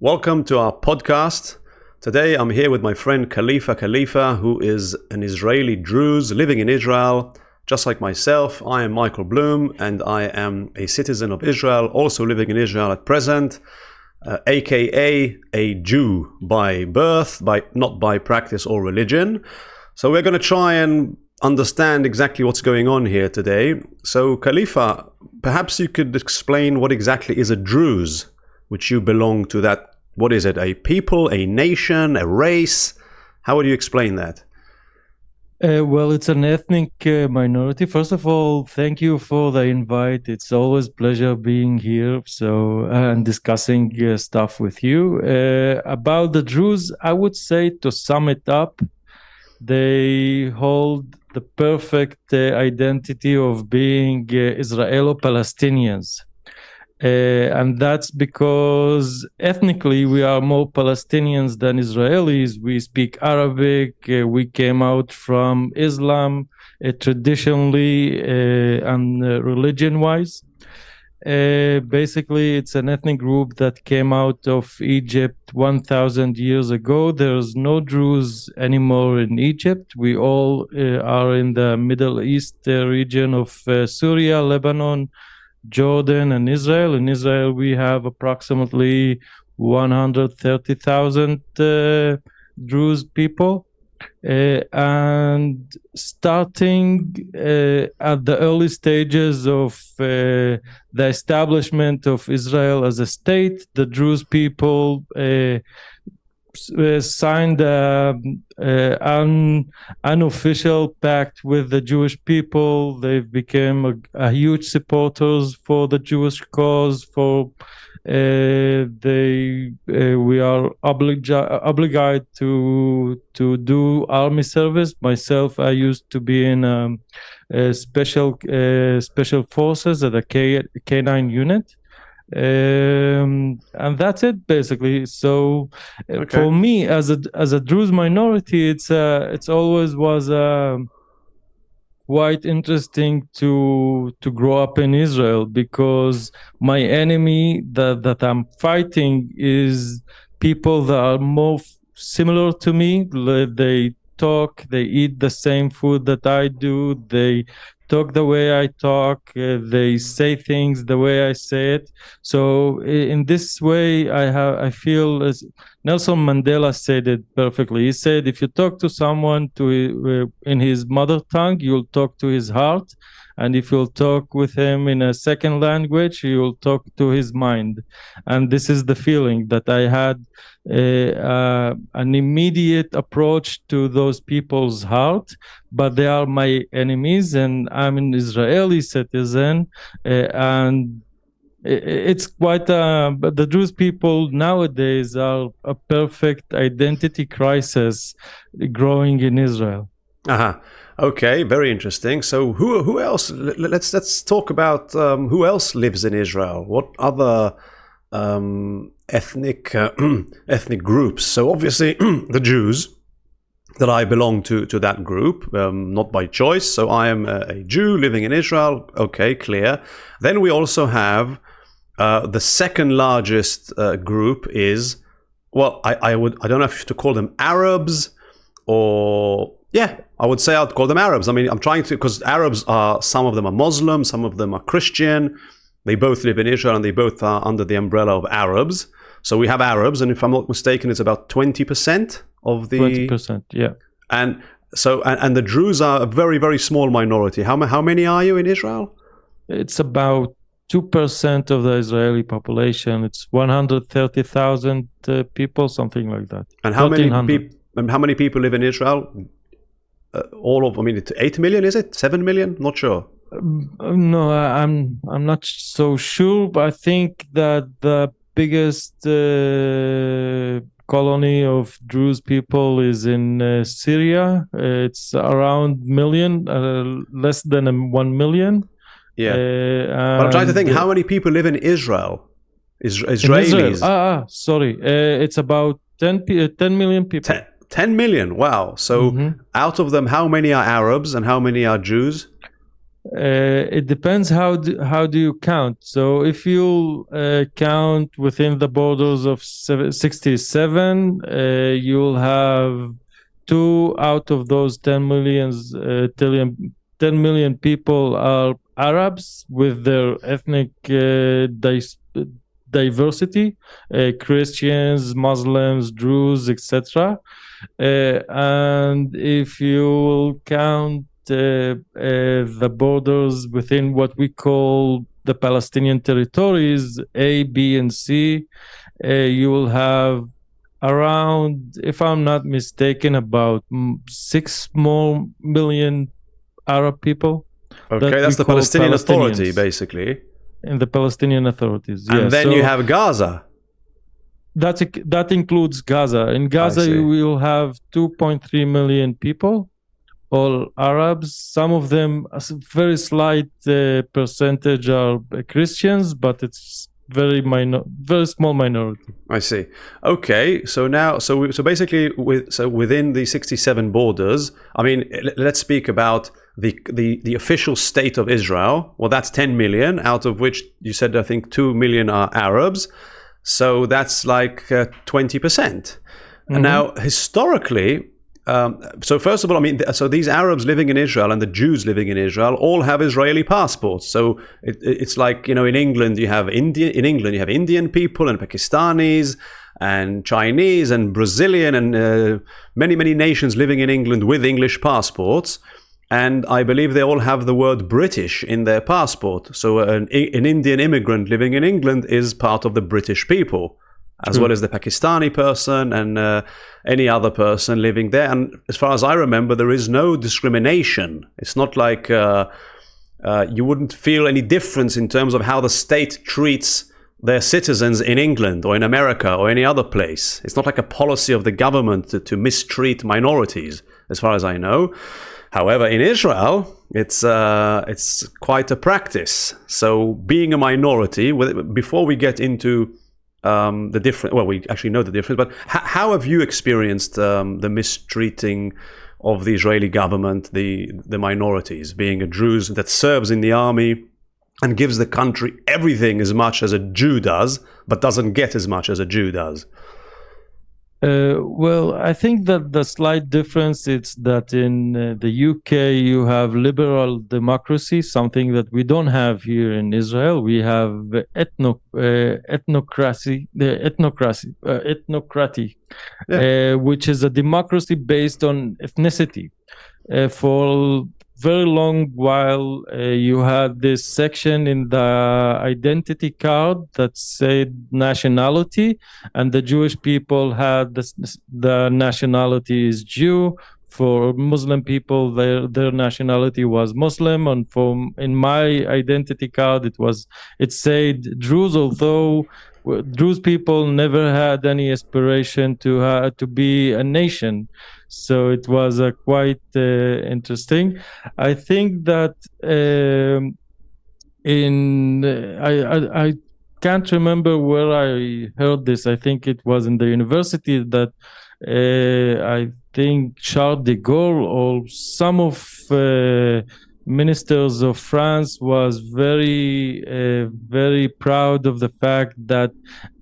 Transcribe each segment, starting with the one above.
Welcome to our podcast. Today I'm here with my friend Khalifa Khalifa, who is an Israeli Druze living in Israel. Just like myself, I am Michael Bloom and I am a citizen of Israel, also living in Israel at present, aka a Jew by birth, not by practice or religion. So we're going to try and understand exactly what's going on here today. So Khalifa, perhaps you could explain what exactly is a Druze, which you belong to. That, what is it? A people, a nation, a race? How would you explain that? Well, it's an ethnic minority. First of all, thank you for the invite. It's always pleasure being here and discussing stuff with you. About the Druze, I would say, to sum it up, they hold the perfect identity of being Israelo-Palestinians. And that's because ethnically we are more Palestinians than Israelis. We speak Arabic. We came out from Islam traditionally and religion-wise. Basically, it's an ethnic group that came out of Egypt 1,000 years ago. There's no Druze anymore in Egypt. We all are in the Middle East region of Syria, Lebanon, Jordan, and Israel. In Israel, we have approximately 130,000 Druze people. And starting at the early stages of the establishment of Israel as a state, the Druze people signed an unofficial pact with the Jewish people. They became a huge supporters for the Jewish cause. We are obligated to do army service. Myself, I used to be in special forces at a K9 unit. And that's it basically. So for me as a Druze minority, it's always was quite interesting to grow up in Israel, because my enemy that I'm fighting is people that are more similar to me. They talk, they eat the same food that I do, they talk the way I talk, they say things the way I say it. So in this way, I feel, as Nelson Mandela said it perfectly. He said, if you talk to someone in his mother tongue, you'll talk to his heart. And if you'll talk with him in a second language, you'll talk to his mind. And this is the feeling that I had, an immediate approach to those people's heart, but they are my enemies, and I'm an Israeli citizen, and it's quite but the Druze people nowadays are a perfect identity crisis growing in Israel. Okay, very interesting. So who else? Let's talk about who else lives in Israel. What other ethnic groups? So obviously the Jews, that I belong to that group, not by choice. So I am a Jew living in Israel. Okay, clear. Then we also have the second largest group is, well, I don't know if to call them Arabs or, yeah, I would say I'd call them Arabs. I mean, I'm trying to, because Arabs are, some of them are Muslim, some of them are Christian. They both live in Israel and they both are under the umbrella of Arabs. So we have Arabs, and if I'm not mistaken, it's about 20% of the 20%, yeah. And so, and the Druze are a very, very small minority. How many are you in Israel? It's about 2% of the Israeli population. It's 130,000 people, something like that. And how many people live in Israel? I mean, 8 million, is it? 7 million? Not sure. No, I'm not so sure, but I think that the biggest colony of Druze people is in Syria. It's around million, less than 1 million. Yeah. But I'm trying to think, how many people live in Israel? Israelis. In Israel? Sorry. It's about 10 million people. 10 million, wow. So out of them, how many are Arabs and how many are Jews? It depends how do you count. So if you count within the borders of 67, you'll have 2 out of those 10 million people are Arabs with their ethnic diversity, Christians, Muslims, Druze, etc. And if you count the borders within what we call the Palestinian territories, A, B, and C, you will have around, if I'm not mistaken, about 6 more million Arab people. Okay, that's the Palestinian Authority, basically. In the Palestinian authorities, and yes. then you have Gaza. That includes Gaza. In Gaza, you will have 2.3 million people, all Arabs. Some of them, a very slight percentage are Christians, but it's very small minority. I see. Okay, so now, so basically, within the 67 borders, I mean, let's speak about the official state of Israel. Well, that's 10 million, out of which you said I think 2 million are Arabs. So that's like 20%. Mm-hmm. Now, historically, so first of all, I mean, so these Arabs living in Israel and the Jews living in Israel all have Israeli passports. So it's like, you know, in England you have Indian people and Pakistanis and Chinese and Brazilian and many nations living in England with English passports. And I believe they all have the word British in their passport. So an Indian immigrant living in England is part of the British people, as well as the Pakistani person and any other person living there. And as far as I remember, there is no discrimination. It's not like you wouldn't feel any difference in terms of how the state treats their citizens in England or in America or any other place. It's not like a policy of the government to mistreat minorities, as far as I know. However, in Israel, it's quite a practice. So being a minority, before we get into the different, well, we actually know the difference, but how have you experienced the mistreating of the Israeli government, the minorities, being a Druze that serves in the army and gives the country everything as much as a Jew does, but doesn't get as much as a Jew does? Well, I think that the slight difference is that in the UK you have liberal democracy, something that we don't have here in Israel. We have ethnocracy, which is a democracy based on ethnicity. For very long while you had this section in the identity card that said nationality, and the Jewish people had the nationality is Jew. For Muslim people, their nationality was Muslim, and in my identity card it said Druze, although Druze people never had any aspiration to be a nation. So it was quite interesting. I think that I can't remember where I heard this. I think it was in the university that I think Charles de Gaulle or some of ministers of France was very proud of the fact that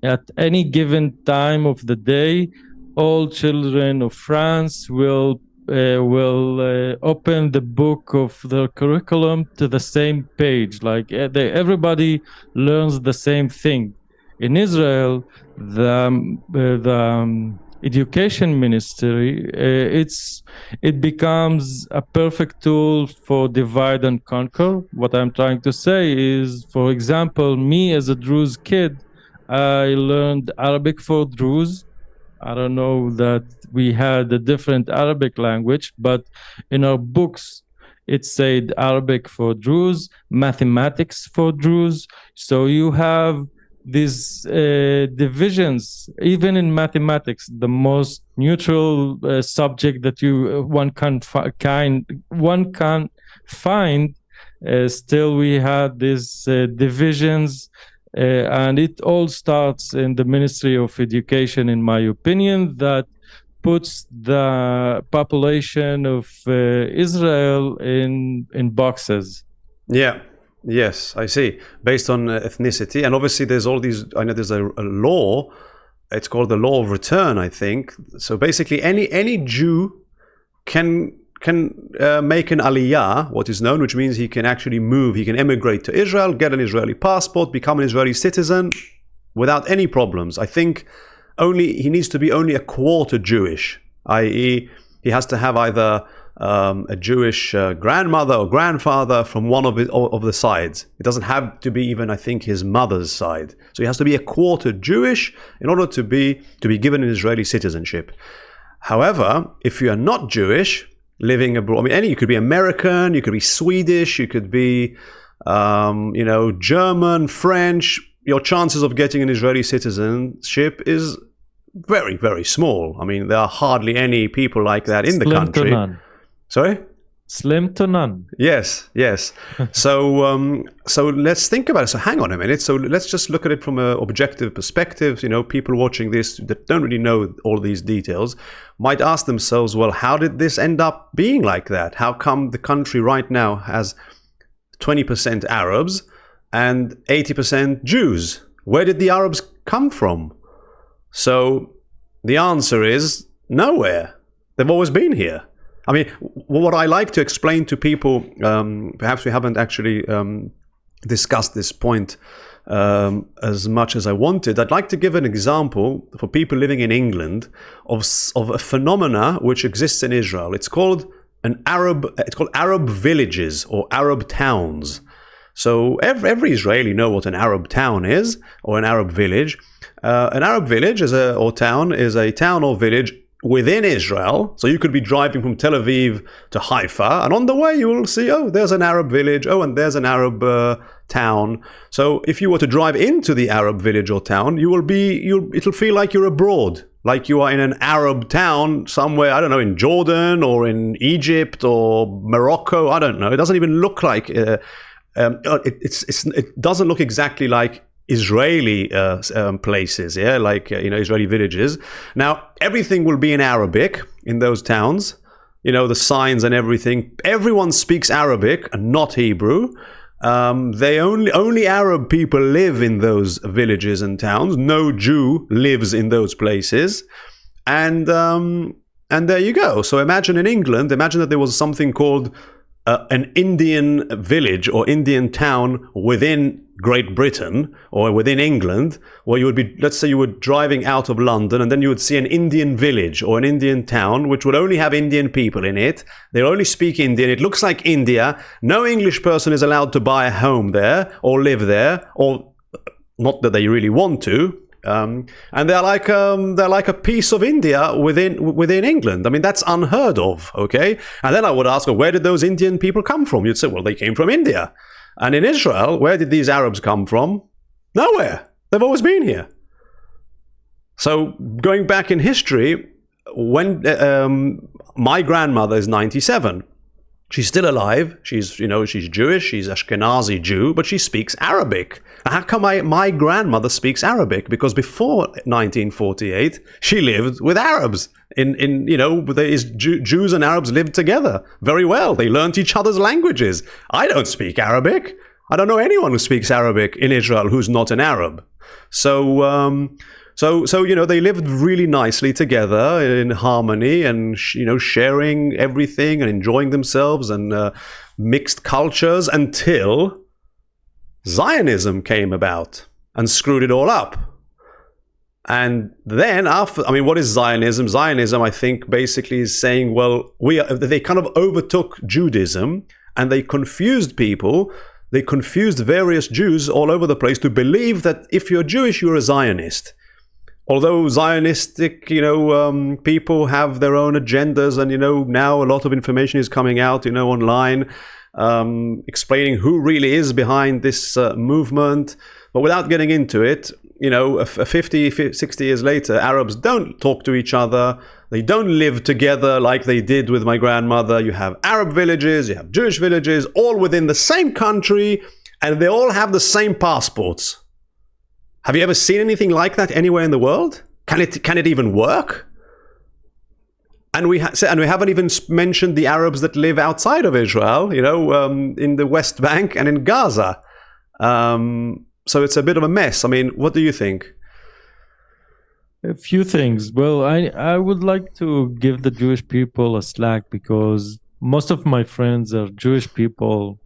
at any given time of the day, all children of France will open the book of their curriculum to the same page. Like everybody learns the same thing. In Israel, the education ministry, it becomes a perfect tool for divide and conquer. What I'm trying to say is, for example, me as a Druze kid, I learned Arabic for Druze. I don't know that we had a different Arabic language, but in our books, it said Arabic for Druze, mathematics for Druze. So you have these divisions, even in mathematics, the most neutral subject that one can find. Still, we had these divisions. And it all starts in the Ministry of Education, in my opinion, that puts the population of Israel in boxes. Yeah. Yes, I see. Based on ethnicity, and obviously there's all these. I know there's a law. It's called the law of return, I think. So basically, any Jew can make an aliyah, what is known, which means he can actually move. He can emigrate to Israel, get an Israeli passport, become an Israeli citizen without any problems. I think he needs to be only a quarter Jewish, i.e., he has to have either a Jewish grandmother or grandfather from one of the sides. It doesn't have to be even, I think, his mother's side. So he has to be a quarter Jewish in order to be given an Israeli citizenship. However, if you are not Jewish, living abroad, I mean, you could be American, you could be Swedish, you could be, German, French. Your chances of getting an Israeli citizenship is very, very small. I mean, there are hardly any people like that in the country. Slim to none. Sorry? Slim to none. Yes. So let's think about it. So hang on a minute. So let's just look at it from an objective perspective. People watching this that don't really know all these details might ask themselves, well, how did this end up being like that? How come the country right now has 20% Arabs and 80% Jews? Where did the Arabs come from? So the answer is nowhere. They've always been here. I mean, what I like to explain to people, perhaps we haven't actually discussed this point as much as I wanted. I'd like to give an example for people living in England of a phenomena which exists in Israel. It's called Arab villages or Arab towns. So every Israeli knows what an Arab town is or an Arab village. An Arab village is a town or village within Israel. So you could be driving from Tel Aviv to Haifa, and on the way you will see, oh, there's an Arab village, oh, and there's an Arab town. So if you were to drive into the Arab village or town, it'll feel like you're abroad, like you are in an Arab town somewhere, I don't know, in Jordan or in Egypt or Morocco, I don't know. It doesn't even look like, it doesn't look exactly like Israeli places, Israeli villages. Now, everything will be in Arabic in those towns, the signs and everything. Everyone speaks Arabic and not Hebrew. Only Arab people live in those villages and towns. No Jew lives in those places. And there you go. So imagine in England, that there was something called an Indian village or Indian town within Great Britain or within England, where you would be, let's say you were driving out of London and then you would see an Indian village or an Indian town which would only have Indian people in it. They only speak Indian. It looks like India. No English person is allowed to buy a home there or live there, or not that they really want to. And they're like a piece of India within England. I mean, that's unheard of, okay? And then I would ask, well, where did those Indian people come from? You'd say, well, they came from India. And in Israel, where did these Arabs come from? Nowhere. They've always been here. So going back in history, when my grandmother is 97. She's still alive. She's Jewish. She's Ashkenazi Jew, but she speaks Arabic. How come my grandmother speaks Arabic? Because before 1948, she lived with Arabs. Jews and Arabs lived together very well. They learnt each other's languages. I don't speak Arabic. I don't know anyone who speaks Arabic in Israel who's not an Arab. So they lived really nicely together in harmony and, sharing everything and enjoying themselves and mixed cultures until Zionism came about and screwed it all up. And then what is Zionism? Zionism, I think, basically is saying, well, they kind of overtook Judaism and they confused people. They confused various Jews all over the place to believe that if you're Jewish, you're a Zionist. Although Zionistic, people have their own agendas, and now a lot of information is coming out, online, explaining who really is behind this movement. But without getting into it, 50, 60 years later, Arabs don't talk to each other. They don't live together like they did with my grandmother. You have Arab villages, you have Jewish villages, all within the same country, and they all have the same passports. Have you ever seen anything like that anywhere in the world? Can it even work? And we haven't even mentioned the Arabs that live outside of Israel, in the West Bank and in Gaza. So it's a bit of a mess. I mean, what do you think? A few things. Well, I would like to give the Jewish people a slack because most of my friends are Jewish people,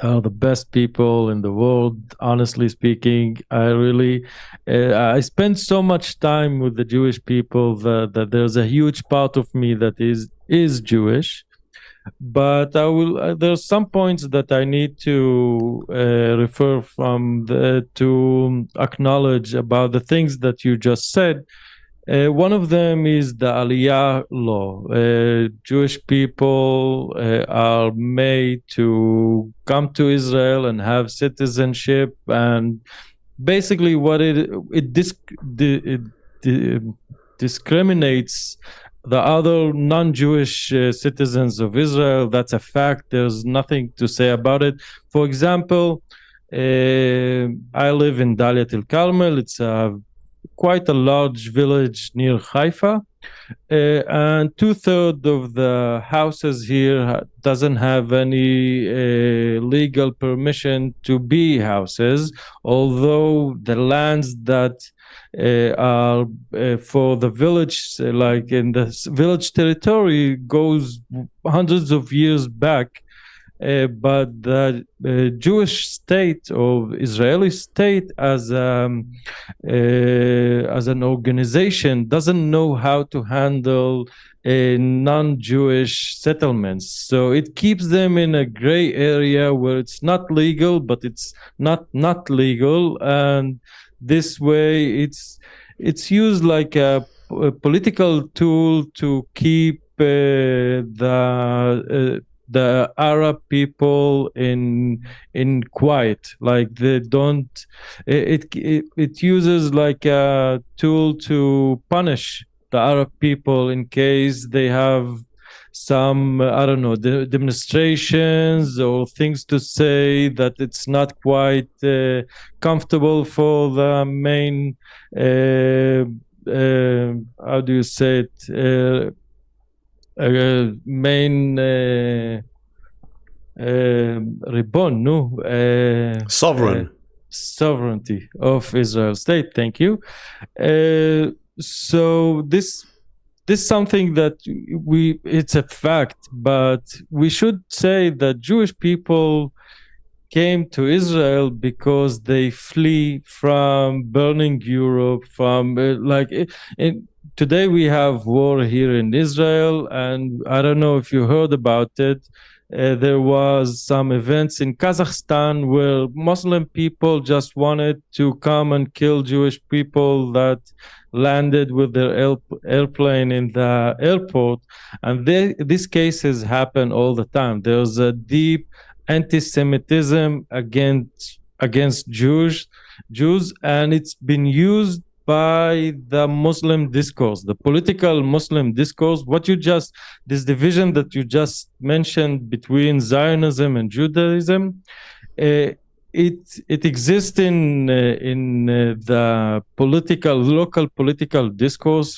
are the best people in the world. Honestly speaking, I spend so much time with the Jewish people that there's a huge part of me that is Jewish. But there's some points that I need to refer to acknowledge about the things that you just said. One of them is the Aliyah law. Jewish people are made to come to Israel and have citizenship, and basically what it discriminates the other non-Jewish citizens of Israel. That's a fact. There's nothing to say about it. For example, I live in Dalit El Carmel. It's quite a large village near Haifa, and 2/3 of the houses here doesn't have any legal permission to be houses, although the lands that are for the village, like in the village territory, goes hundreds of years back. But the Jewish state or Israeli state as an organization doesn't know how to handle non-Jewish settlements. So it keeps them in a gray area where it's not legal, but it's not legal, and this way it's used like a political tool to keep the Arab people in quiet. Like they don't. It uses like a tool to punish the Arab people in case they have some I don't know demonstrations or things to say that it's not quite comfortable for the main. How do you say it? Main Ribbon, no? Sovereignty of Israel state. Thank you. So this something that it's a fact, but we should say that Jewish people came to Israel because they flee from burning Europe, from today we have war here in Israel, and I don't know if you heard about it. There was some events in Kazakhstan where Muslim people just wanted to come and kill Jewish people that landed with their airplane in the airport, and these cases happen all the time. There's a deep anti-Semitism against Jews, and it's been used by the Muslim discourse, the political Muslim discourse. This division that you just mentioned between Zionism and Judaism, it exists in the local political discourse.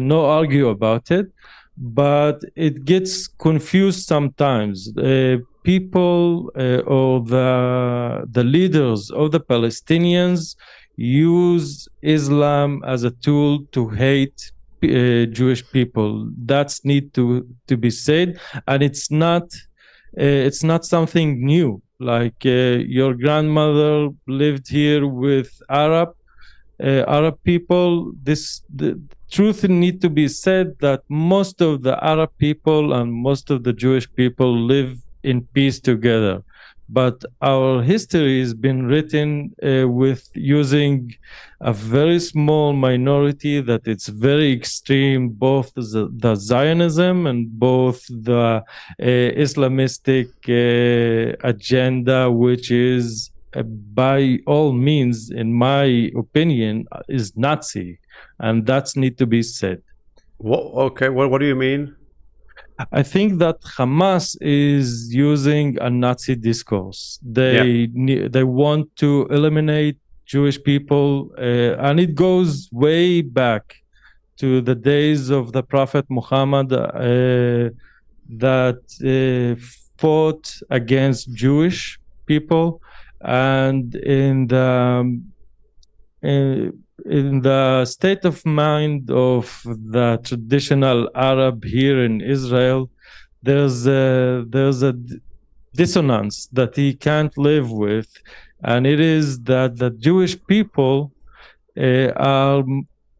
No argue about it, but it gets confused sometimes. People or the leaders of the Palestinians use Islam as a tool to hate Jewish people. That's need to be said, and it's not something new. Like your grandmother lived here with Arab people. The truth need to be said that most of the Arab people and most of the Jewish people live in peace together, but our history has been written with using a very small minority that it's very extreme, both the Zionism and both the Islamistic agenda, which is by all means, in my opinion, is Nazi, and that's need to be said. What do you mean? I think that Hamas is using a Nazi discourse. They want to eliminate Jewish people, and it goes way back to the days of the Prophet Muhammad, that fought against Jewish people, and in the state of mind of the traditional Arab here in Israel, there's a dissonance that he can't live with, and it is that the Jewish people are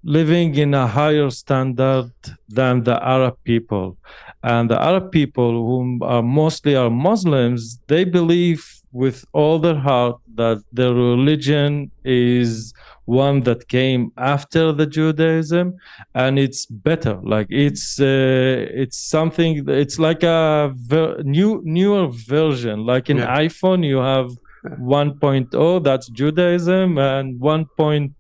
living in a higher standard than the Arab people. And the Arab people, whom are mostly are Muslims, they believe with all their heart that their religion is one that came after the Judaism, and it's better. Like it's something. It's like a newer version. Like in iPhone, you have 1.0, that's Judaism, and 1.2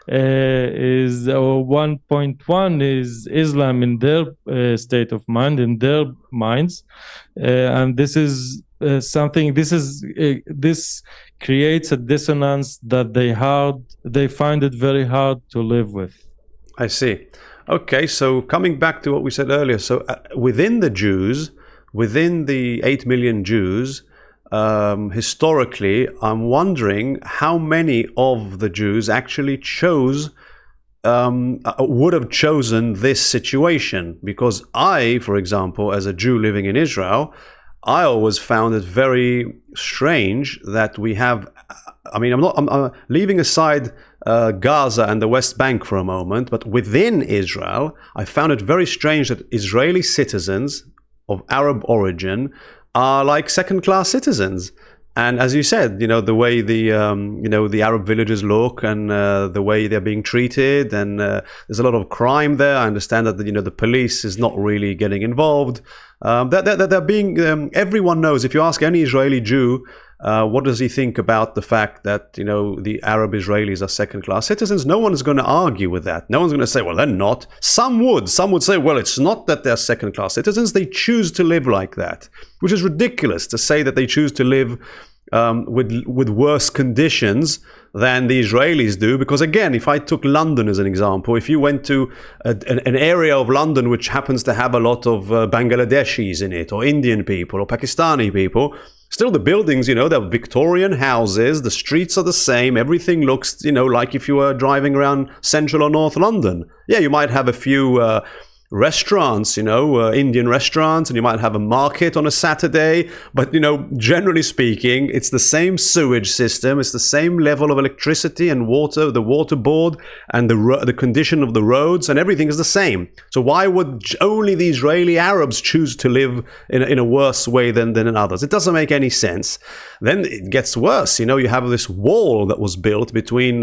is, or 1.1 is Islam in their state of mind, in their minds, and this is something. This creates a dissonance that they find it very hard to live with. I see. Okay, so coming back to what we said earlier, so within the Jews, within the 8 million Jews, historically, I'm wondering how many of the Jews actually would have chosen this situation. Because I, for example, as a Jew living in Israel, I always found it very strange that we have, I mean, I'm leaving aside Gaza and the West Bank for a moment, but within Israel, I found it very strange that Israeli citizens of Arab origin are like second-class citizens. And as you said, the way the Arab villages look, and the way they're being treated, and there's a lot of crime there. I understand that the police is not really getting involved. They're being. Everyone knows. If you ask any Israeli Jew, what does he think about the fact that the Arab Israelis are second-class citizens? No one is going to argue with that. No one's going to say, well, they're not. Some would. Some would say, well, it's not that they're second-class citizens. They choose to live like that, which is ridiculous to say that they choose to live with worse conditions than the Israelis do. Because again, if I took London as an example, if you went to an area of London which happens to have a lot of Bangladeshis in it, or Indian people, or Pakistani people, still the buildings, they're Victorian houses, the streets are the same, everything looks, like if you were driving around central or north London. Yeah, you might have a few restaurants, Indian restaurants, and you might have a market on a Saturday, but generally speaking, it's the same sewage system, it's the same level of electricity and water, the water board, and the condition of the roads, and everything is the same. So why would only the Israeli Arabs choose to live in a worse way than in others? It doesn't make any sense. Then it gets worse. You have this wall that was built between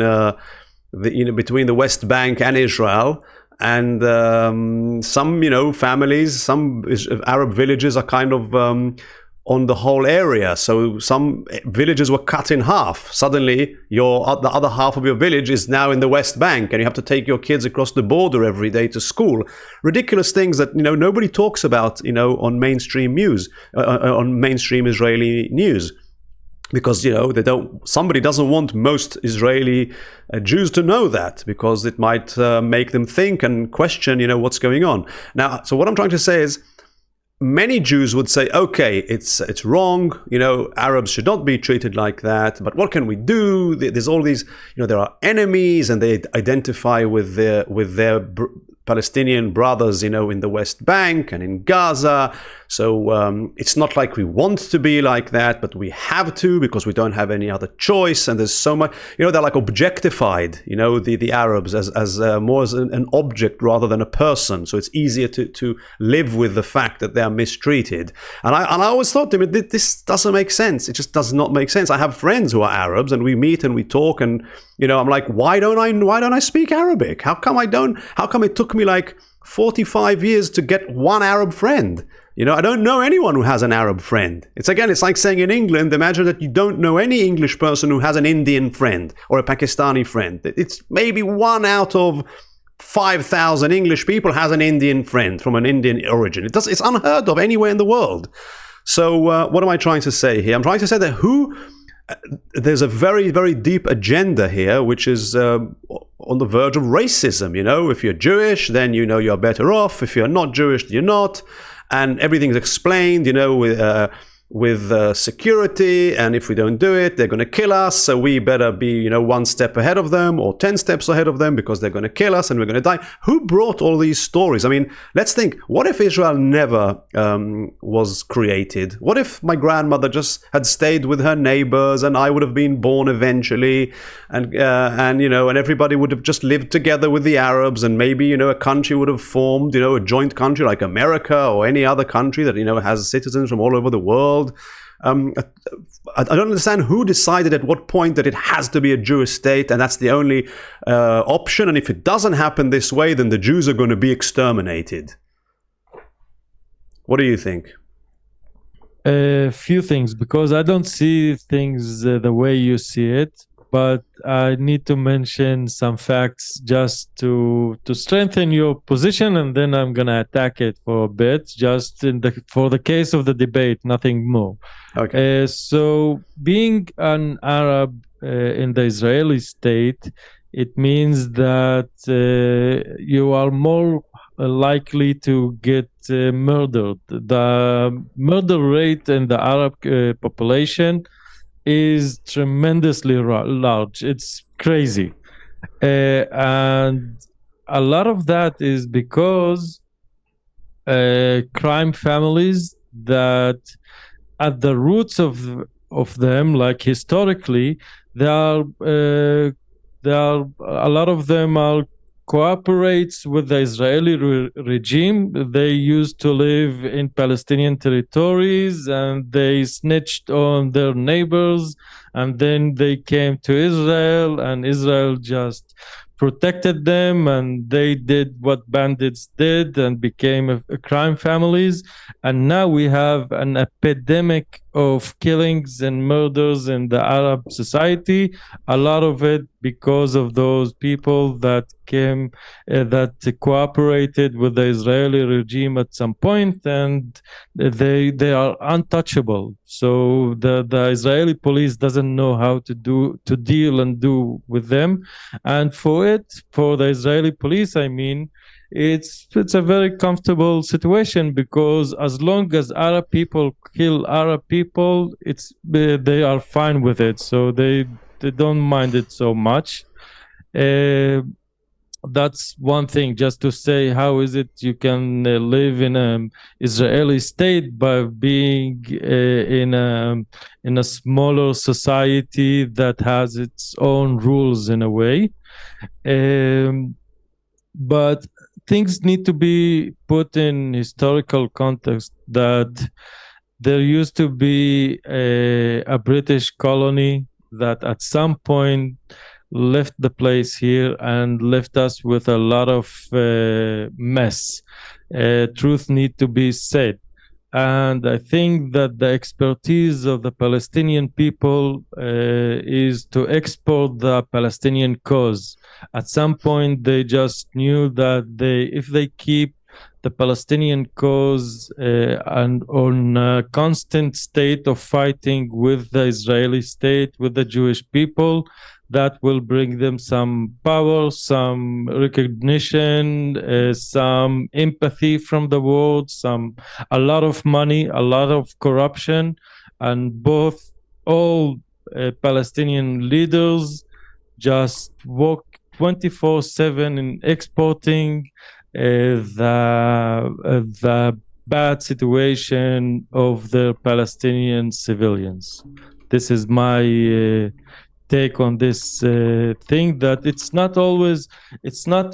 between the West Bank and Israel. And some, families, some Arab villages are kind of on the whole area. So some villages were cut in half. Suddenly, the other half of your village is now in the West Bank, and you have to take your kids across the border every day to school. Ridiculous things that nobody talks about, on mainstream news, on mainstream Israeli news. Because somebody doesn't want most Israeli Jews to know that, because it might make them think and question what's going on. Now, so what I'm trying to say is, many Jews would say, okay, it's wrong, Arabs should not be treated like that, but what can we do? There's all these, there are enemies, and they identify with their Palestinian brothers, in the West Bank and in Gaza. So it's not like we want to be like that, but we have to, because we don't have any other choice. And there's so much, they're like objectified, the Arabs as more as an object rather than a person. So it's easier to live with the fact that they are mistreated. And I always thought to me, this doesn't make sense. It just does not make sense. I have friends who are Arabs, and we meet and we talk, and I'm like, why don't I speak Arabic? How come it took me like 45 years to get one Arab friend? I don't know anyone who has an Arab friend. It's like saying in England, imagine that you don't know any English person who has an Indian friend or a Pakistani friend. It's maybe 1 out of 5,000 English people has an Indian friend from an Indian origin. It's unheard of anywhere in the world. So what am I trying to say here? I'm trying to say that there's a very, very deep agenda here, which is on the verge of racism. You know, if you're Jewish, then you know you're better off. If you're not Jewish, you're not. And everything's explained, you know, with security, and if we don't do it, they're going to kill us, so we better be, you know, 1 step ahead of them or 10 steps ahead of them, because they're going to kill us and we're going to die. Who brought all these stories? I mean, let's think, what if Israel never was created? What if my grandmother just had stayed with her neighbors and I would have been born eventually, and you know, and everybody would have just lived together with the Arabs, and maybe, you know, a country would have formed, you know, a joint country like America or any other country that, you know, has citizens from all over the world. I don't understand who decided at what point that it has to be a Jewish state and that's the only option, and if it doesn't happen this way, then the Jews are going to be exterminated. What do you think? A few things, because I don't see things the way you see it, but I need to mention some facts just to strengthen your position, and then I'm gonna attack it for a bit, just for the case of the debate, nothing more. Okay. So being an Arab in the Israeli state, it means that you are more likely to get murdered. The murder rate in the Arab population is tremendously large. It's crazy. And a lot of that is because crime families that at the roots of them, like historically, there are a lot of them are cooperates with the Israeli regime. They used to live in Palestinian territories and they snitched on their neighbors, and then they came to Israel and Israel just protected them, and they did what bandits did and became crime families. And now we have an epidemic of killings and murders in the Arab society, a lot of it because of those people that came that cooperated with the Israeli regime at some point, and they are untouchable. So the Israeli police doesn't know how to deal and do with them. And for the Israeli police, I mean, it's a very comfortable situation, because as long as Arab people kill Arab people, they are fine with it, so they don't mind it so much. That's one thing, just to say, how is it you can live in an Israeli state by being in a smaller society that has its own rules in a way. But things need to be put in historical context, that there used to be a British colony that at some point left the place here and left us with a lot of mess. Truth need to be said. And I think that the expertise of the Palestinian people is to export the Palestinian cause. At some point, they just knew that if they keep the Palestinian cause and on a constant state of fighting with the Israeli state, with the Jewish people, that will bring them some power, some recognition, some empathy from the world, a lot of money, a lot of corruption, and all Palestinian leaders just work 24/7 in exporting the bad situation of the Palestinian civilians. This is my take on this thing, that it's not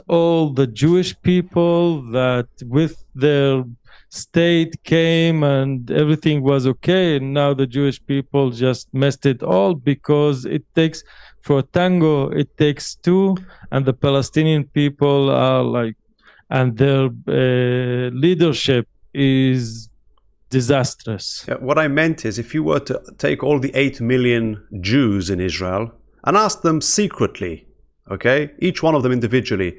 all the Jewish people that with their state came and everything was okay, and now the Jewish people just messed it all, because it takes, for a tango it takes two, and the Palestinian people are like, and their leadership is disastrous. Yeah, what I meant is, if you were to take all the 8 million Jews in Israel and ask them secretly, okay, each one of them individually,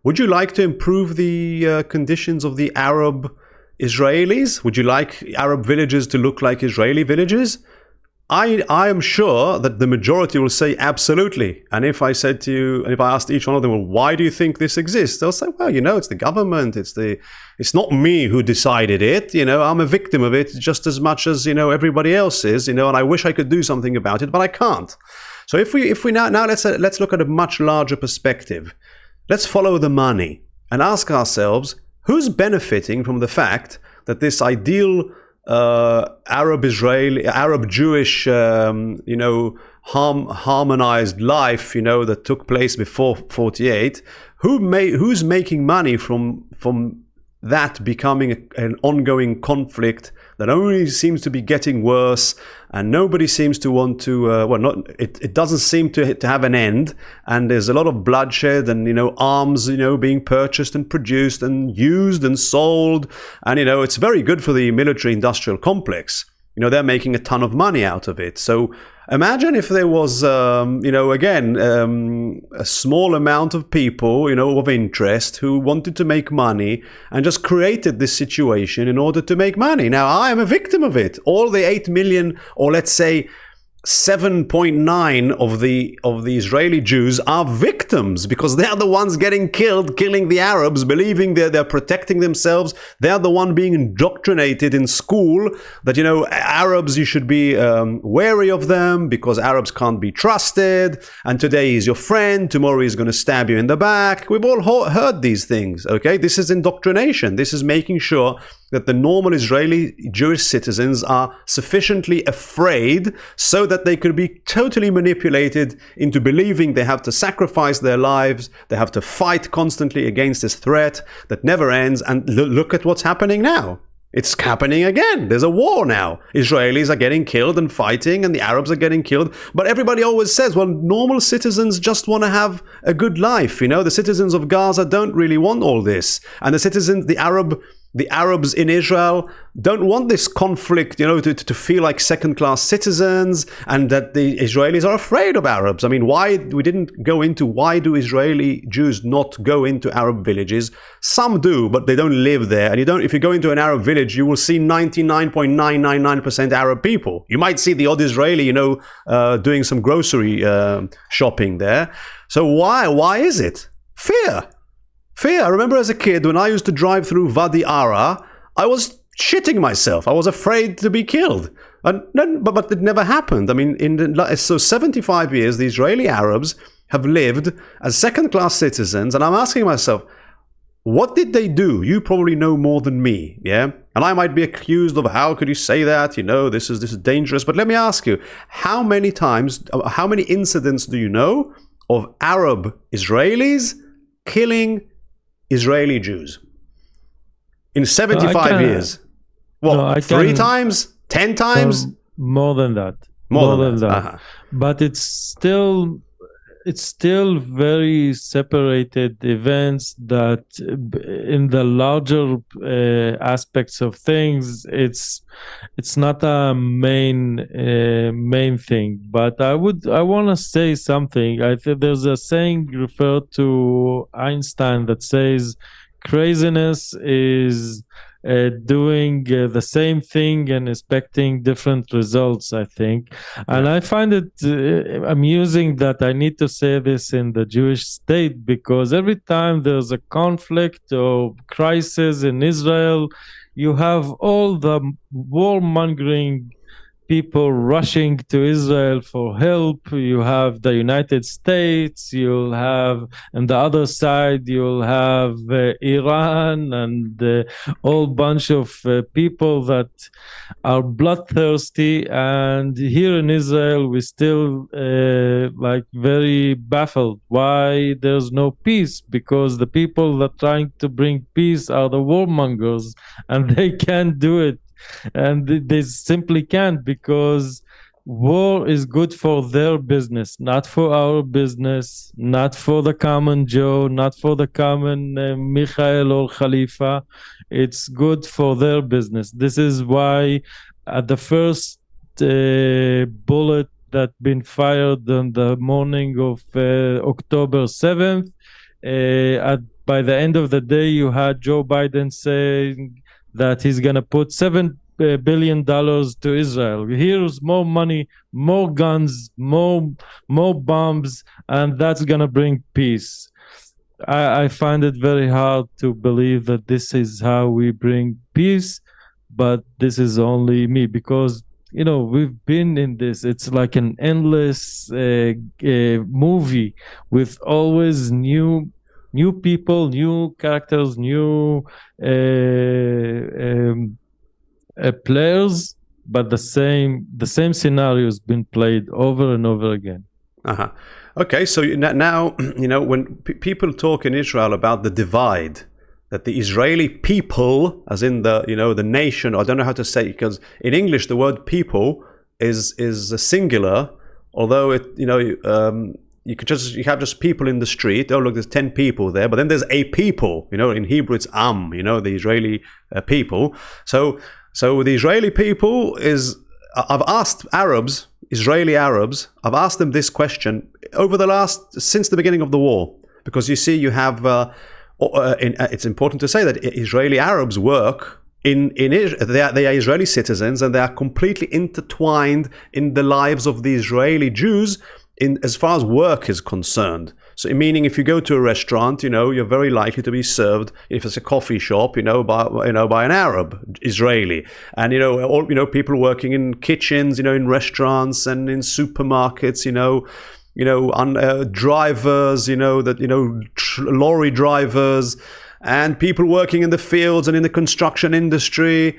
would you like to improve the conditions of the Arab Israelis? Would you like Arab villages to look like Israeli villages? I am sure that the majority will say absolutely. And if I said to you, and if I asked each one of them, well, why do you think this exists? They'll say, well, it's the government. It's not me who decided it. I'm a victim of it just as much as, everybody else is, and I wish I could do something about it, but I can't. So if we now let's look at a much larger perspective. Let's follow the money and ask ourselves, who's benefiting from the fact that this ideal Arab-Israeli, Arab-Jewish, harmonized life, that took place before 48. Who's making money from that becoming an ongoing conflict that only seems to be getting worse, and nobody seems to want to. It doesn't seem to have an end, and there's a lot of bloodshed and arms being purchased and produced and used and sold, and it's very good for the military-industrial complex. They're making a ton of money out of it. So imagine if there was, a small amount of people, of interest who wanted to make money and just created this situation in order to make money. Now, I am a victim of it. All the 8 million, or let's say 7.9 of the Israeli Jews are victims, because they're the ones getting killed, killing the Arabs, believing they're protecting themselves. They're the one being indoctrinated in school that, Arabs, you should be wary of them because Arabs can't be trusted. And today he's your friend, tomorrow he's going to stab you in the back. We've all heard these things, okay? This is indoctrination. This is making sure that the normal Israeli Jewish citizens are sufficiently afraid so that they could be totally manipulated into believing they have to sacrifice their lives, they have to fight constantly against this threat that never ends. And look at what's happening now. It's happening again. There's a war now. Israelis are getting killed and fighting, and the Arabs are getting killed. But everybody always says, well, normal citizens just want to have a good life. The citizens of Gaza don't really want all this. And the Arabs in Israel don't want this conflict, to feel like second-class citizens, and that the Israelis are afraid of Arabs. I mean, why do Israeli Jews not go into Arab villages? Some do, but they don't live there. And if you go into an Arab village, you will see 99.999% Arab people. You might see the odd Israeli, doing some grocery shopping there. So why is it? Fear. I remember as a kid, when I used to drive through Wadi Ara, I was shitting myself. I was afraid to be killed. But it never happened. I mean, so 75 years, the Israeli Arabs have lived as second-class citizens, and I'm asking myself, what did they do? You probably know more than me, yeah? And I might be accused of, how could you say that? This is dangerous. But let me ask you, how many incidents do you know of Arab Israelis killing Israeli Jews in 75 years? What, 3 times? 10 times? More than that. More than that. Uh-huh. But it's still very separated events that in the larger aspects of things, it's not a main thing. But I want to say something. I think there's a saying referred to Einstein that says craziness is doing the same thing and expecting different results, I think. And I find it amusing that I need to say this in the Jewish state, because every time there's a conflict or crisis in Israel, you have all the warmongering people rushing to Israel for help. You have the United States, you'll have, on the other side, you'll have Iran and a whole bunch of people that are bloodthirsty. And here in Israel, we're still very baffled why there's no peace, because the people that are trying to bring peace are the warmongers, and they can't do it. And they simply can't, because war is good for their business, not for our business, not for the common Joe, not for the common Michael or Khalifa. It's good for their business. This is why at the first bullet that been fired on the morning of October 7th, by the end of the day, you had Joe Biden saying that he's going to put billion to Israel. Here's more money, more guns, more bombs, and that's gonna bring peace. I find it very hard to believe that this is how we bring peace, but this is only me because we've been in this. It's like an endless movie with always new people, new characters, new players, but the same scenario has been played over and over again. Uh-huh. Okay, so now, when people talk in Israel about the divide, that the Israeli people, as in the nation, I don't know how to say it, because in English the word people is a singular, although it, you have just people in the street. Oh, look, there's 10 people there, but then there's a people. In Hebrew it's the Israeli people. So the Israeli people is. I've asked Israeli Arabs. I've asked them this question since the beginning of the war, because you see, you have. It's important to say that Israeli Arabs work in Israel. They are Israeli citizens, and they are completely intertwined in the lives of the Israeli Jews as far as work is concerned. So, meaning, if you go to a restaurant, you're very likely to be served, if it's a coffee shop, by an Arab Israeli, and people working in kitchens, in restaurants and in supermarkets, drivers, lorry drivers, and people working in the fields and in the construction industry,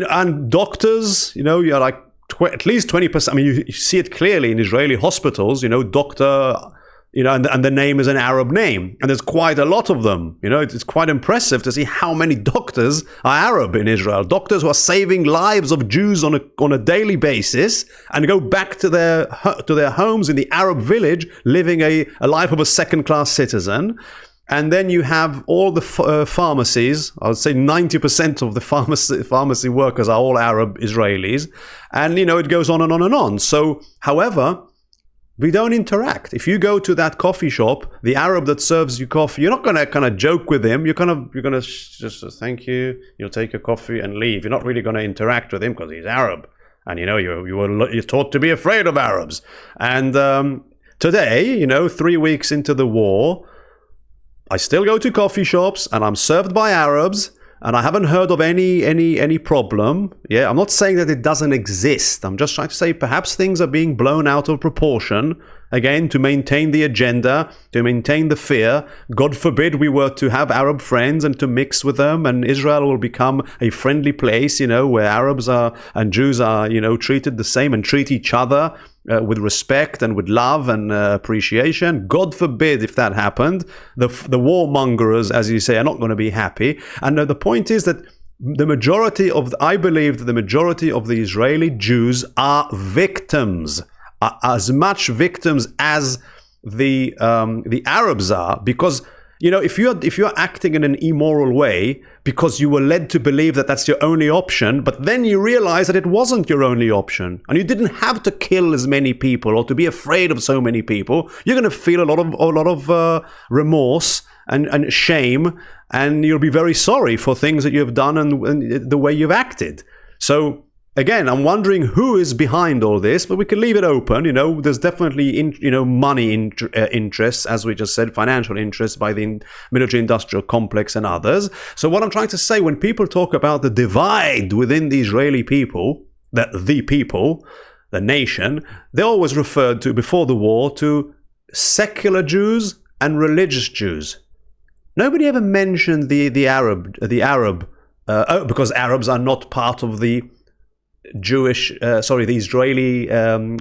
and doctors, you're like at least 20%. I mean, you see it clearly in Israeli hospitals, doctor, and the name is an Arab name, and there's quite a lot of them. It's quite impressive to see how many doctors are Arab in Israel. Doctors who are saving lives of Jews on a daily basis, and go back to their homes in the Arab village, living a life of a second-class citizen. And then you have all the pharmacies. I would say 90% of the pharmacy workers are all Arab Israelis, and it goes on and on and on. So, however, we don't interact. If you go to that coffee shop, the Arab that serves you coffee, you're not going to kind of joke with him. You're going to just thank you. You'll take your coffee and leave. You're not really going to interact with him because he's Arab, and you're taught to be afraid of Arabs. And today, 3 weeks into the war, I still go to coffee shops and I'm served by Arabs. And I haven't heard of any problem. Yeah, I'm not saying that it doesn't exist. I'm just trying to say perhaps things are being blown out of proportion, again, to maintain the agenda, to maintain the fear. God forbid we were to have Arab friends and to mix with them, and Israel will become a friendly place, where Arabs and Jews are, treated the same and treat each other with respect and with love and appreciation. God forbid if that happened. The warmongers, as you say, are not going to be happy. And the point is that I believe that the majority of the Israeli Jews are victims, are as much victims as the Arabs are, because if you're acting in an immoral way because you were led to believe that that's your only option, but then you realize that it wasn't your only option, and you didn't have to kill as many people or to be afraid of so many people, you're going to feel a lot of remorse and shame, and you'll be very sorry for things that you've done and the way you've acted. So, again, I'm wondering who is behind all this, but we can leave it open. There's definitely, money interests, as we just said, financial interests by the military-industrial complex and others. So what I'm trying to say, when people talk about the divide within the Israeli people, the nation, they always referred to, before the war, to secular Jews and religious Jews. Nobody ever mentioned the Arab, because Arabs are not part of the the Israeli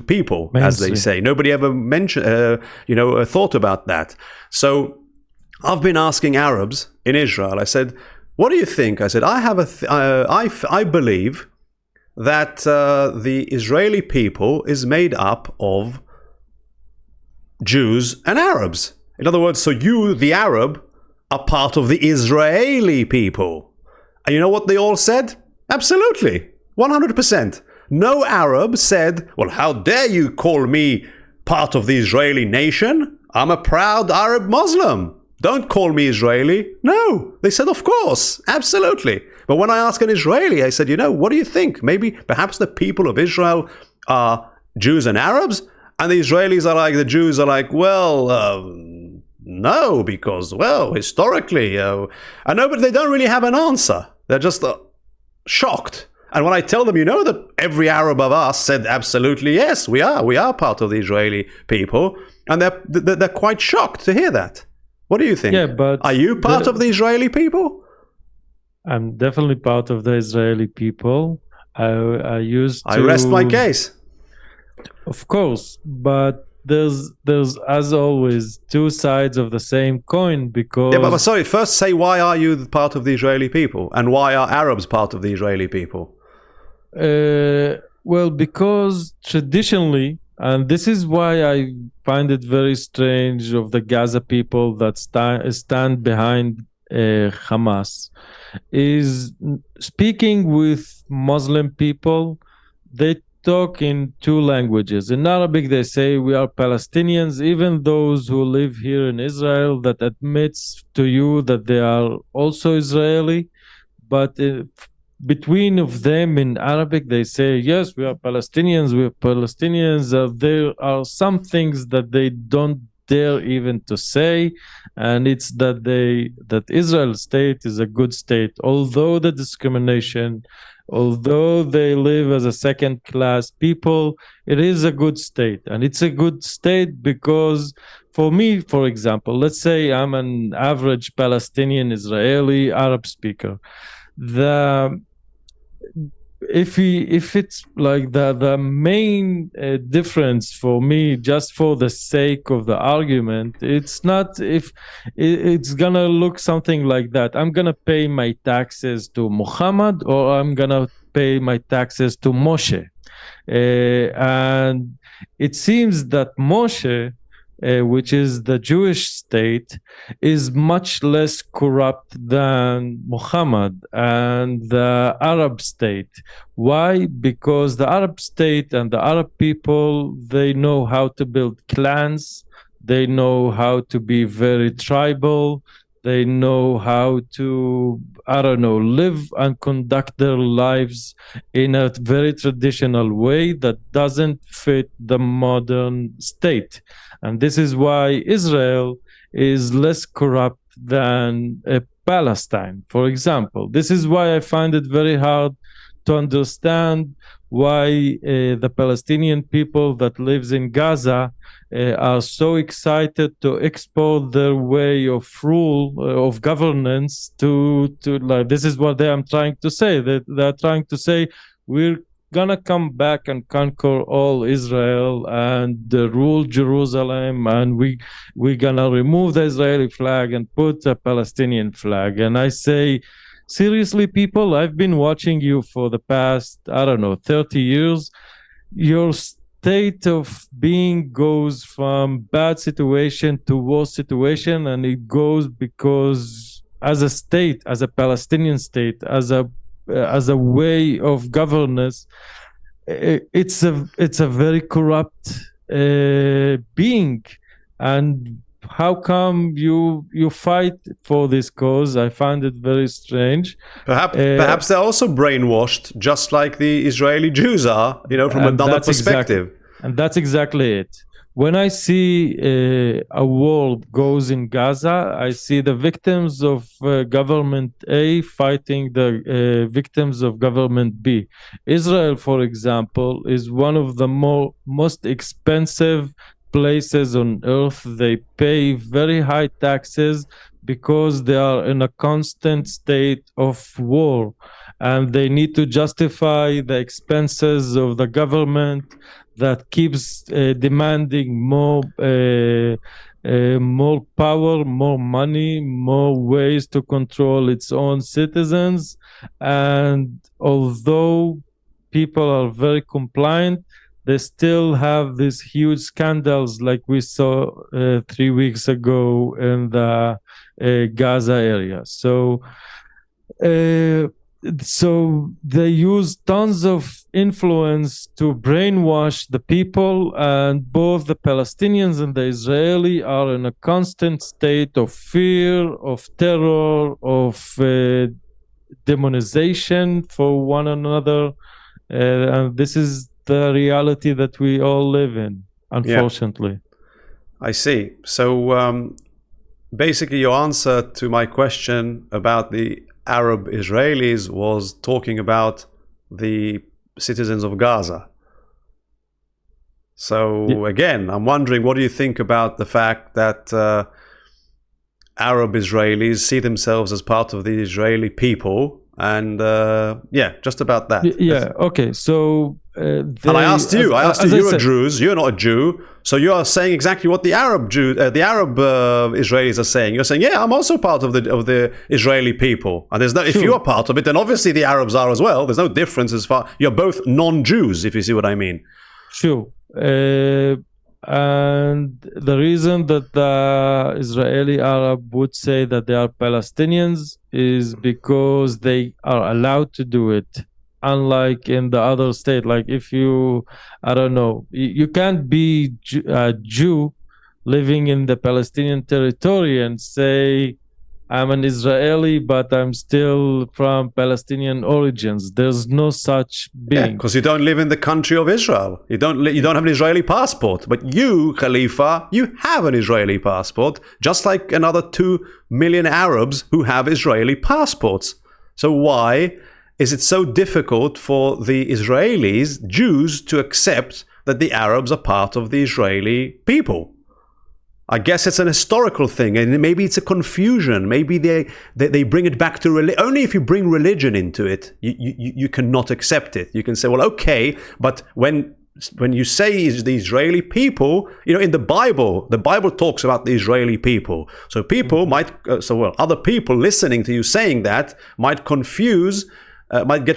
people, as they say. Nobody ever mentioned, thought about that. So I've been asking Arabs in Israel. I said, "What do you think?" I said, I believe that the Israeli people is made up of Jews and Arabs. In other words, so you, the Arab, are part of the Israeli people. And you know what they all said? Absolutely. 100%. No Arab said, well, how dare you call me part of the Israeli nation? I'm a proud Arab Muslim. Don't call me Israeli. No. They said, of course. Absolutely. But when I ask an Israeli, I said, what do you think? Maybe, perhaps the people of Israel are Jews and Arabs? And the Israelis are like, the Jews are like, no, because, historically, I know, but they don't really have an answer. They're just shocked. And when I tell them, that every Arab of us said absolutely yes, we are part of the Israeli people, and they're quite shocked to hear that. What do you think? Yeah, but are you part of the Israeli people? I'm definitely part of the Israeli people. I rest my case. Of course, but there's as always two sides of the same coin, because but sorry, first say, why are you part of the Israeli people, and why are Arabs part of the Israeli people? Well, because traditionally, and this is why I find it very strange of the Gaza people that stand behind Hamas, is speaking with Muslim people. They talk in two languages. In Arabic, they say we are Palestinians. Even those who live here in Israel that admits to you that they are also Israeli, but between of them in Arabic, they say, yes, we are Palestinians, there are some things that they don't dare even to say, and it's that Israel state is a good state, although the discrimination, although they live as a second class people, it is a good state. And it's a good state because, for me, for example, let's say I'm an average Palestinian Israeli Arab speaker. If it's like the main difference for me, just for the sake of the argument, it's not if it's gonna look something like that. I'm gonna pay my taxes to Muhammad, or I'm gonna pay my taxes to Moshe, and it seems that Moshe, which is the Jewish state, is much less corrupt than Muhammad and the Arab state. Why? Because the Arab state and the Arab people, they know how to build clans, they know how to be very tribal, they know how to, live and conduct their lives in a very traditional way that doesn't fit the modern state. And this is why Israel is less corrupt than Palestine, for example. This is why I find it very hard to understand why the Palestinian people that lives in Gaza are so excited to export their way of rule, of governance to like, this is what I'm trying to say. They're trying to say, we're gonna come back and conquer all Israel and rule Jerusalem, and we're gonna remove the Israeli flag and put a Palestinian flag. And I say, seriously, people, I've been watching you for the past, 30 years. Your state of being goes from bad situation to worse situation, and it goes because as a state, as a Palestinian state, as a way of governance, it's a very corrupt being. And how come you fight for this cause? I find it very strange. Perhaps they're also brainwashed, just like the Israeli Jews are, from another perspective. And that's exactly it. When I see a war goes in Gaza, I see the victims of government A fighting the victims of government B. Israel, for example, is one of the most expensive places on earth. They pay very high taxes because they are in a constant state of war, and they need to justify the expenses of the government that keeps demanding more power, more money, more ways to control its own citizens. And although people are very compliant, they still have these huge scandals like we saw 3 weeks ago in the Gaza area. So they use tons of influence to brainwash the people, and both the Palestinians and the Israeli are in a constant state of fear, of terror, of demonization for one another. And this is the reality that we all live in, unfortunately. I see. So basically, your answer to my question about the Arab Israelis was talking about the citizens of Gaza. So again, I'm wondering, what do you think about the fact that Arab Israelis see themselves as part of the Israeli people? And just about that. Yeah. Okay. So, and I asked you, you're a Druze, you're not a Jew, so you are saying exactly what the Arab Israelis are saying. You're saying, yeah, I'm also part of the Israeli people, and there's no. If you are part of it, then obviously the Arabs are as well. There's no difference as far. You're both non-Jews, if you see what I mean. Sure. And the reason that the Israeli Arab would say that they are Palestinians is because they are allowed to do it. Unlike in the other state, like if you, I don't know, you can't be a Jew living in the Palestinian territory and say, I'm an Israeli, but I'm still from Palestinian origins. There's no such being. Because you don't live in the country of Israel. You don't have an Israeli passport. But you, Khalifa, you have an Israeli passport, just like another 2 million Arabs who have Israeli passports. So why is it so difficult for the Israelis, Jews, to accept that the Arabs are part of the Israeli people? I guess it's an historical thing, and maybe it's a confusion. Maybe they bring it back to religion. Only if you bring religion into it, you cannot accept it. You can say, well, okay, but when you say the Israeli people, in the Bible talks about the Israeli people. So people might, other people listening to you saying that might get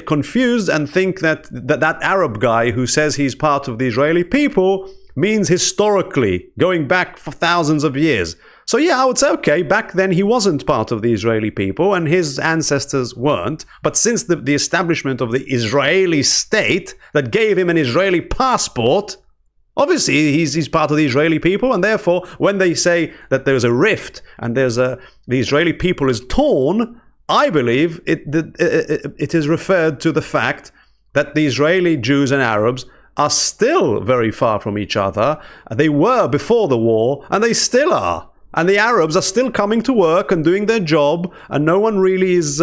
confused and think that Arab guy who says he's part of the Israeli people means historically, going back for thousands of years. So yeah, I would say, okay, back then he wasn't part of the Israeli people and his ancestors weren't. But since the establishment of the Israeli state that gave him an Israeli passport, obviously he's part of the Israeli people. And therefore, when they say that there's a rift and the Israeli people is torn, I believe it is referred to the fact that the Israeli Jews and Arabs are still very far from each other. They were before the war, and they still are. And the Arabs are still coming to work and doing their job, and no one really is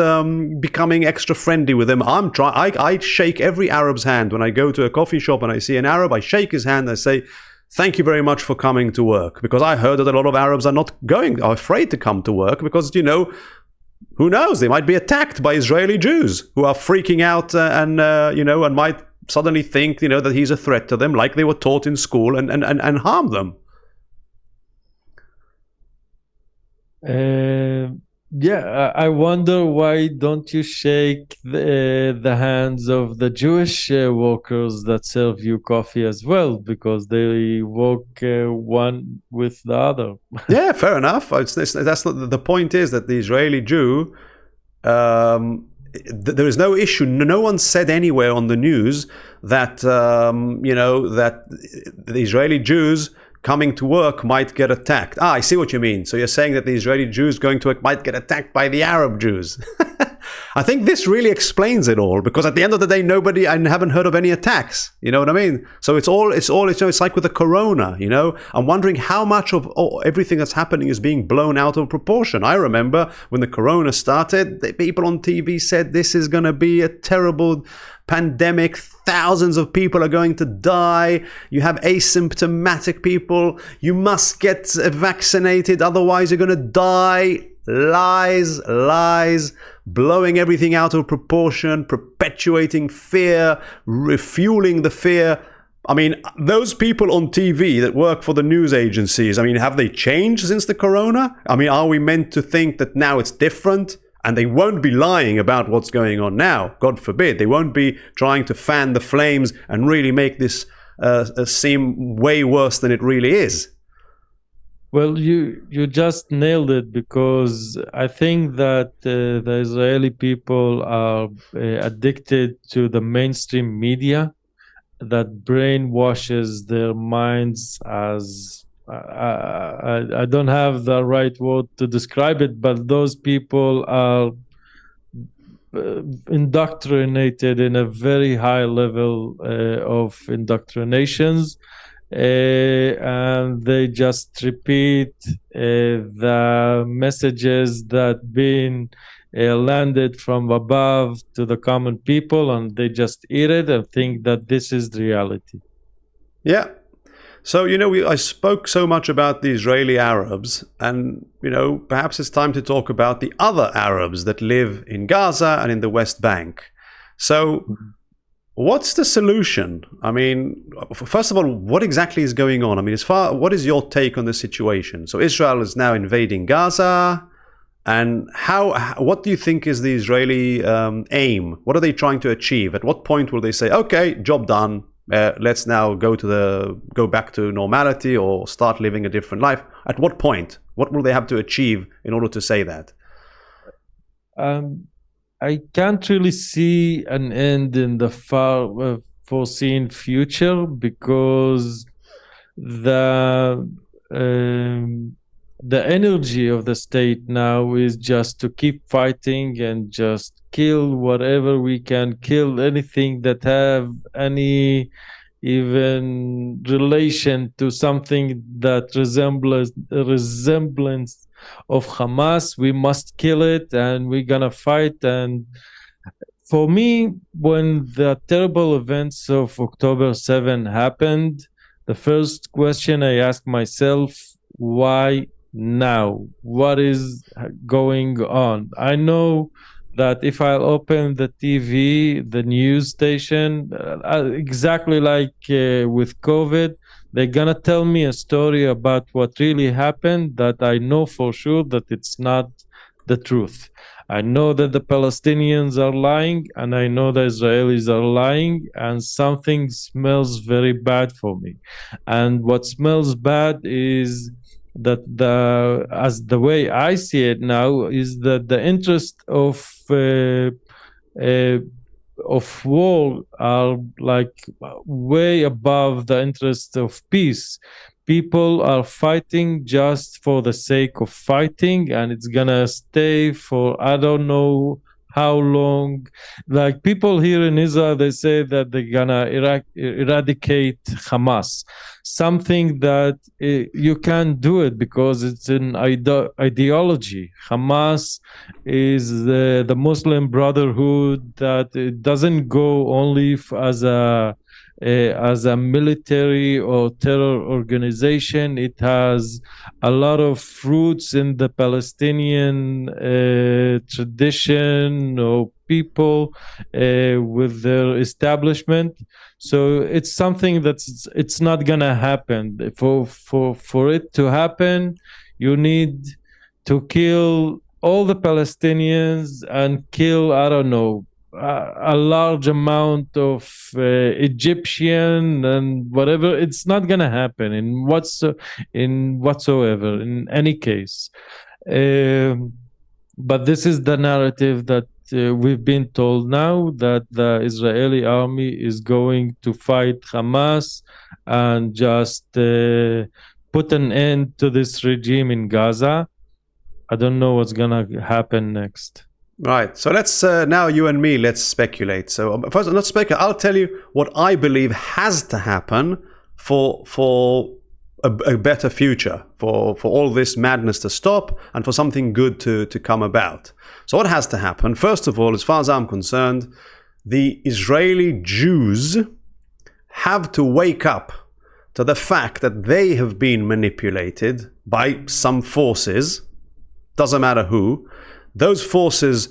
becoming extra friendly with them. I shake every Arab's hand when I go to a coffee shop and I see an Arab. I shake his hand and I say, thank you very much for coming to work. Because I heard that a lot of Arabs are afraid to come to work because, who knows? They might be attacked by Israeli Jews who are freaking out and might suddenly think, that he's a threat to them, like they were taught in school, and harm them. I wonder why don't you shake the hands of the Jewish workers that serve you coffee as well, because they work one with the other. Yeah, fair enough. That's not, the point is that the Israeli Jew, there is no issue. No one said anywhere on the news that that the Israeli Jews coming to work might get attacked. I see what you mean. So you're saying that the Israeli Jews going to work might get attacked by the Arab Jews. I think this really explains it all, because at the end of the day, I haven't heard of any attacks. You know what I mean? So it's like with the corona, I'm wondering how much of everything that's happening is being blown out of proportion. I remember when the corona started, the people on TV said this is going to be a terrible pandemic. Thousands of people are going to die. You have asymptomatic people. You must get vaccinated, otherwise you're going to die. Lies, blowing everything out of proportion, perpetuating fear, refueling the fear. I mean, those people on TV that work for the news agencies, have they changed since the corona? Are we meant to think that now it's different? And they won't be lying about what's going on now, God forbid. They won't be trying to fan the flames and really make this seem way worse than it really is. Well, you just nailed it, because I think that the Israeli people are addicted to the mainstream media that brainwashes their minds as I don't have the right word to describe it, but those people are indoctrinated in a very high level of indoctrinations, and they just repeat the messages that been landed from above to the common people, and they just eat it and think that this is the reality. Yeah. So, I spoke so much about the Israeli Arabs, and, perhaps it's time to talk about the other Arabs that live in Gaza and in the West Bank. So, what's the solution? I mean, first of all, what exactly is going on? I mean, what is your take on the situation? So, Israel is now invading Gaza, and what do you think is the Israeli aim? What are they trying to achieve? At what point will they say, okay, job done, let's now go back to normality or start living a different life? At what point? What will they have to achieve in order to say that? I can't really see an end in the far foreseen future, because the energy of the state now is just to keep fighting and just kill whatever we can kill, anything that have any even relation to something that resemblance of Hamas. We must kill it, and we're gonna fight. And for me, when the terrible events of October 7 happened, the first question I asked myself, why now? What is going on? I know that if I open the TV, the news station, exactly like with COVID, they're gonna tell me a story about what really happened that I know for sure that it's not the truth. I know that the Palestinians are lying, and I know the Israelis are lying, and something smells very bad for me. And what smells bad is that as the way I see it now, is that the interest of war are like way above the interest of peace. People are fighting just for the sake of fighting, and it's gonna stay for I don't know how long. Like people here in Israel, they say that they're gonna eradicate Hamas, something that you can't do it because it's an ideology. Hamas is the Muslim Brotherhood that it doesn't go only as a military or terror organization. It has a lot of roots in the Palestinian tradition or people with their establishment. So it's something it's not gonna happen. For it to happen, you need to kill all the Palestinians and kill, I don't know, a large amount of Egyptian and whatever. It's not gonna happen in whatsoever in any case. But this is the narrative that we've been told now, that the Israeli army is going to fight Hamas and just put an end to this regime in Gaza. I don't know what's gonna happen next. Right. So let's now you and me, let's speculate. So first, not speculate. I'll tell you what I believe has to happen for a better future, for all this madness to stop and for something good to come about. So what has to happen? First of all, as far as I'm concerned, the Israeli Jews have to wake up to the fact that they have been manipulated by some forces, doesn't matter who. Those forces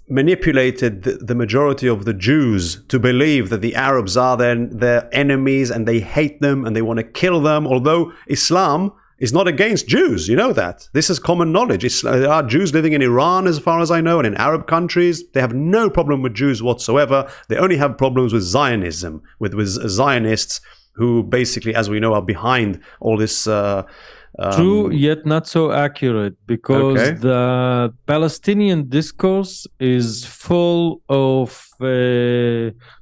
manipulated the majority of the Jews to believe that the Arabs are their enemies and they hate them and they want to kill them, although Islam is not against Jews. You know that. This is common knowledge. There are Jews living in Iran, as far as I know, and in Arab countries. They have no problem with Jews whatsoever. They only have problems with Zionism, with Zionists who basically, as we know, are behind all this true, yet not so accurate, because Okay. the Palestinian discourse is full of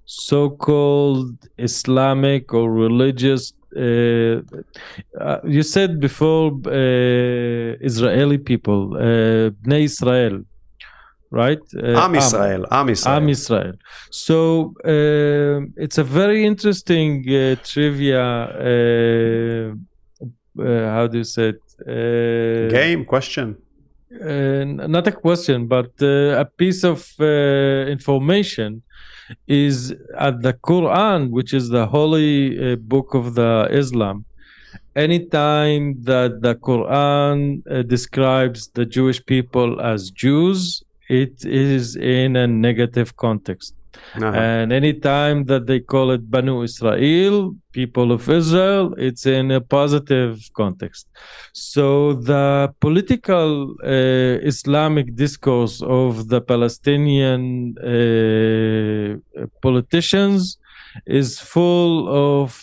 so-called Islamic or religious. You said before Israeli people, Bnei Israel. right? Am Israel. Am Israel. Am Israel. So it's a very interesting trivia. How do you say it? Game question. Not a question, but a piece of information is at the Quran, which is the holy book of the Islam. Anytime that the Quran describes the Jewish people as Jews, it is in a negative context. And anytime that they call it Banu Israel, people of Israel, it's in a positive context. So the political Islamic discourse of the Palestinian politicians is full of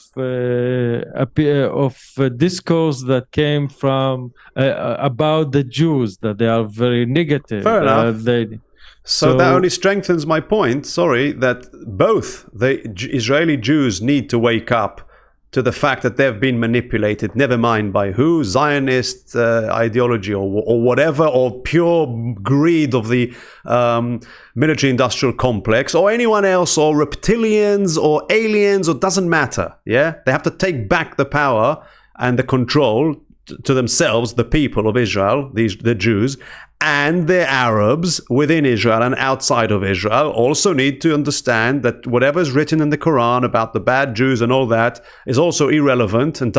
discourse that came from about the Jews, that they are very negative. Fair enough. So that only strengthens my point, that both the Israeli Jews need to wake up to the fact that they've been manipulated, never mind by who, Zionist ideology or whatever, or pure greed of the military-industrial complex, or anyone else, or reptilians, or aliens, or doesn't matter, yeah? They have to take back the power and the control to themselves, the people of Israel, the Jews, and the Arabs within Israel and outside of Israel also need to understand that whatever is written in the Quran about the bad Jews and all that is also irrelevant and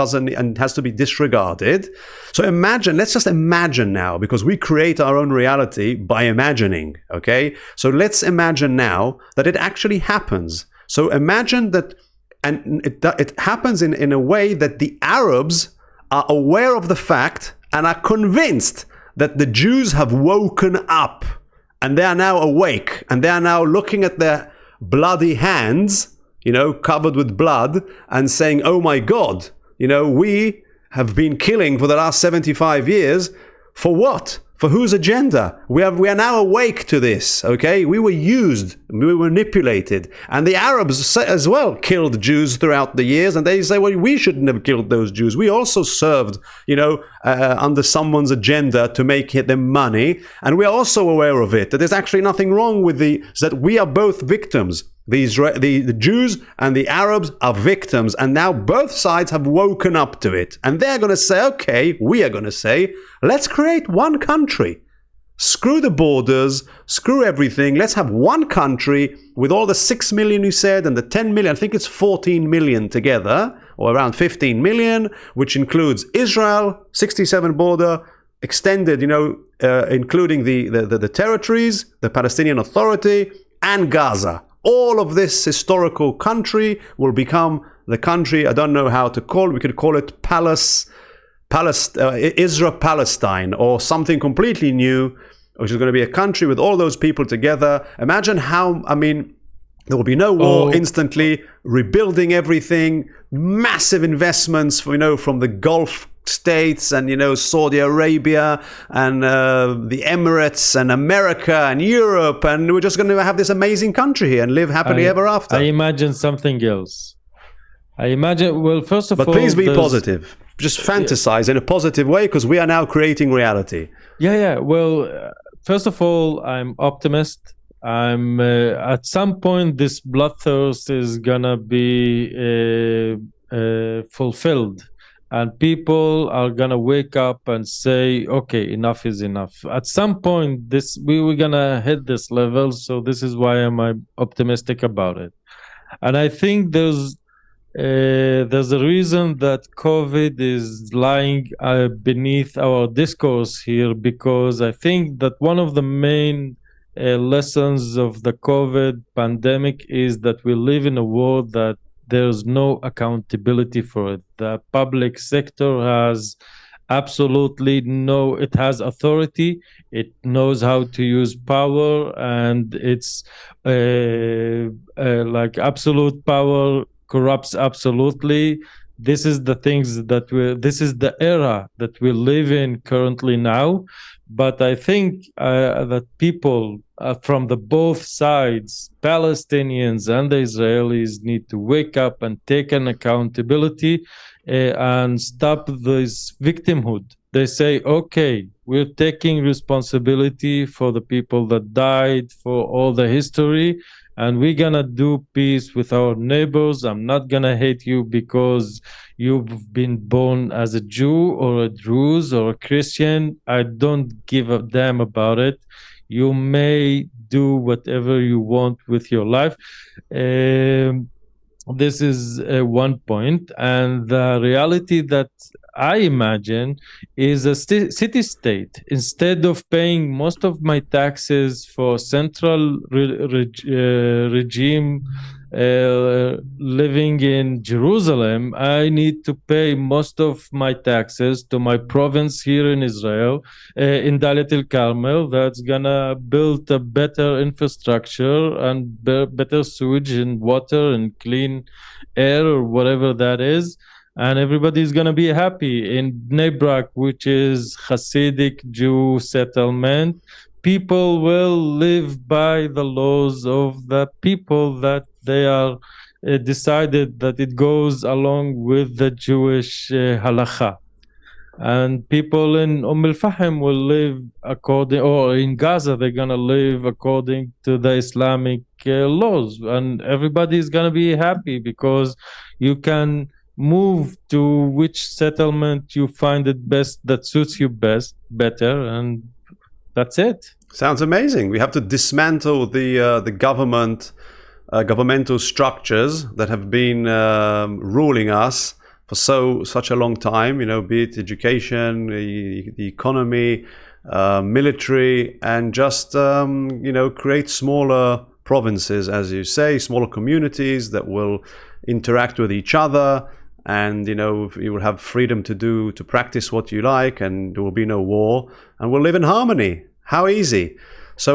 has to be disregarded. So let's just imagine now, because we create our own reality by imagining, okay? So let's imagine now that it actually happens. So imagine that, and it happens in a way that the Arabs are aware of the fact and are convinced that the Jews have woken up and they are now awake and they are now looking at their bloody hands, covered with blood, and saying, oh my God, we have been killing for the last 75 years. For what? For whose agenda? We are now awake to this, okay? We were used, we were manipulated. And the Arabs as well killed Jews throughout the years, and they say, well, we shouldn't have killed those Jews. We also served, under someone's agenda to make them money. And we are also aware of it, that there's actually nothing wrong with that we are both victims. The Jews and the Arabs are victims, and now both sides have woken up to it. And they're going to say, okay, we are going to say, let's create one country. Screw the borders, screw everything. Let's have one country with all the 6 million you said and the 10 million. I think it's 14 million together, or around 15 million, which includes Israel, 67 border, extended, including the territories, the Palestinian Authority, and Gaza. All of this historical country will become the country, I don't know how to call it, we could call it Israel-Palestine, or something completely new, which is going to be a country with all those people together. Imagine there will be no war instantly, rebuilding everything, massive investments, from the Gulf states and Saudi Arabia and the Emirates and America and Europe, and we're just going to have this amazing country here and live happily ever after. I imagine something else. First of all, but please be positive. Just fantasize in a positive way, because we are now creating reality. Yeah. Well, first of all, I'm optimist. I'm at some point this bloodthirst is gonna be fulfilled. And people are gonna wake up and say, okay, enough is enough. At some point, we're gonna hit this level. So this is why I'm optimistic about it. And I think there's a reason that COVID is lying beneath our discourse here, because I think that one of the main lessons of the COVID pandemic is that we live in a world that there's no accountability for it. The public sector has it has authority, it knows how to use power, and it's like absolute power corrupts absolutely. This is the era that we live in currently now. But I think that people from both sides, Palestinians and the Israelis, need to wake up and take an accountability and stop this victimhood They say, okay, we're taking responsibility for the people that died, for all the history, and we're gonna do peace with our neighbors. I'm not gonna hate you because you've been born as a Jew or a Druze or a Christian. I don't give a damn about it. You may do whatever you want with your life. This is one point, and the reality that I imagine is a city state. Instead of paying most of my taxes for central regime living in Jerusalem, I need to pay most of my taxes to my province here in Israel, in Dalit el Carmel, that's gonna build a better infrastructure and better sewage and water and clean air or whatever that is, and everybody's gonna be happy. In Bnei Brak, which is Hasidic Jew settlement, people will live by the laws of the people that they are decided that it goes along with the Jewish halacha. And people in Al-Fahim will live according, or in Gaza, they're going to live according to the Islamic laws. And everybody is going to be happy because you can move to which settlement you find it best, that suits you better. And that's it. Sounds amazing. We have to dismantle the governmental structures that have been ruling us for such a long time. You know, be it education, the economy, military, and just you know, create smaller provinces, as you say, smaller communities that will interact with each other. And you know, you will have freedom to practice what you like, and there will be no war, and we'll live in harmony. How easy. So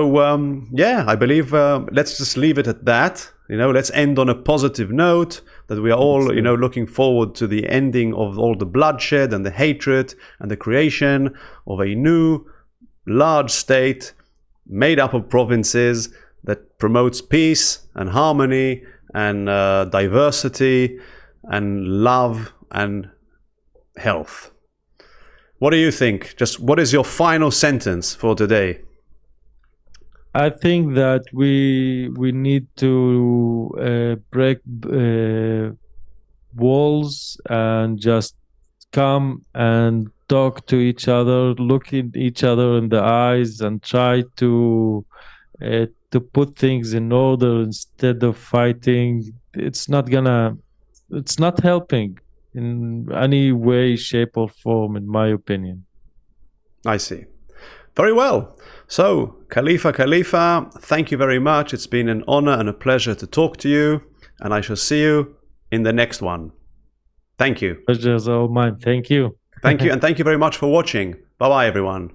yeah, I believe let's just leave it at that. You know, let's end on a positive note, that we are all, you know, looking forward to the ending of all the bloodshed and the hatred and the creation of a new large state made up of provinces that promotes peace and harmony and diversity and love and health. What do you think? Just what is your final sentence for today? I think that we need to break walls and just come and talk to each other, look at each other in the eyes, and try to put things in order instead of fighting. It's not helping in any way, shape, or form, in my opinion. I see. Very well. So, Khalifa Khalifa, thank you very much. It's been an honor and a pleasure to talk to you, and I shall see you in the next one. Thank you. Pleasure's all mine. Thank you. Thank you, and thank you very much for watching. Bye-bye, everyone.